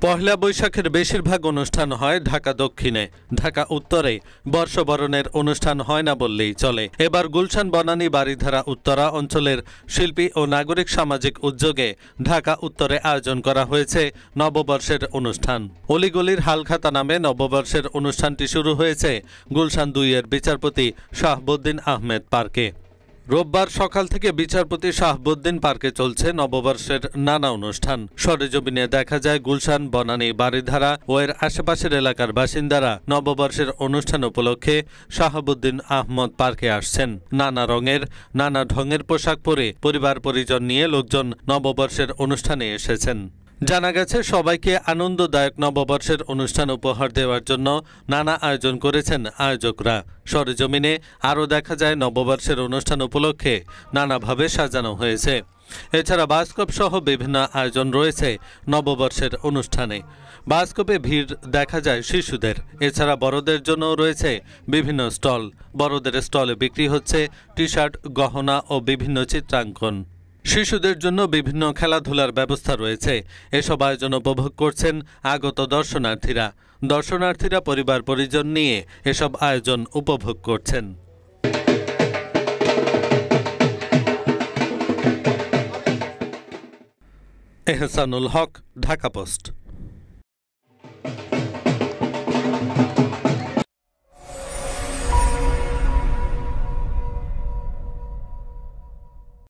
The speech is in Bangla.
পহেলা বৈশাখের বেশিরভাগ অনুষ্ঠান হয় ঢাকা দক্ষিণে। ঢাকা উত্তরে বর্ষবরণের অনুষ্ঠান হয় না বললেই চলে। এবার গুলশান বনানী বারিধারা উত্তরা অঞ্চলের শিল্পী ও নাগরিক সামাজিক উদ্যোগে ঢাকা উত্তরে আয়োজন করা হয়েছে নববর্ষের অনুষ্ঠান। অলিগলির হালখাতা নামে নববর্ষের অনুষ্ঠানটি শুরু হয়েছে গুলশান 2-এর বিচারপতি শাহাবুদ্দিন আহমেদ পার্কে। রোববার সকাল থেকে বিচারপতি শাহাবুদ্দিন পার্কে চলছে নববর্ষের নানা অনুষ্ঠান। সরেজমিনে দেখা যায় গুলশান বনানী বারিধারা ও এর আশেপাশের এলাকার বাসিন্দারা নববর্ষের অনুষ্ঠান উপলক্ষে শাহাবুদ্দিন আহমদ পার্কে আসছেন। নানা রঙের নানা ঢঙের পোশাক পরে পরিবার পরিজন নিয়ে লোকজন নববর্ষের অনুষ্ঠানে এসেছেন। জানা গেছে সবাইকে আনন্দদায়ক নববর্ষের অনুষ্ঠান উপহার দেওয়ার জন্য নানা আয়োজন করেছেন আয়োজকরা। সরেজমিনে আরও দেখা যায় নববর্ষের অনুষ্ঠান উপলক্ষে নানাভাবে সাজানো হয়েছে। এছাড়া বায়োস্কোপ সহ বিভিন্ন আয়োজন রয়েছে নববর্ষের অনুষ্ঠানে। বায়োস্কোপে ভিড় দেখা যায় শিশুদের। এছাড়া বড়দের জন্যও রয়েছে বিভিন্ন স্টল। বড়দের স্টলে বিক্রি হচ্ছে টি-শার্ট, গহনা ও বিভিন্ন চিত্রাঙ্কন। শিশুদের জন্য বিভিন্ন খেলাধুলার ব্যবস্থা রয়েছে। এসব আয়োজন উপভোগ করছেন আগত দর্শনার্থীরা। দর্শনার্থীরা পরিবার পরিজন নিয়ে এসব আয়োজন উপভোগ করছেন। এহসানুল হক, ঢাকা পোস্ট।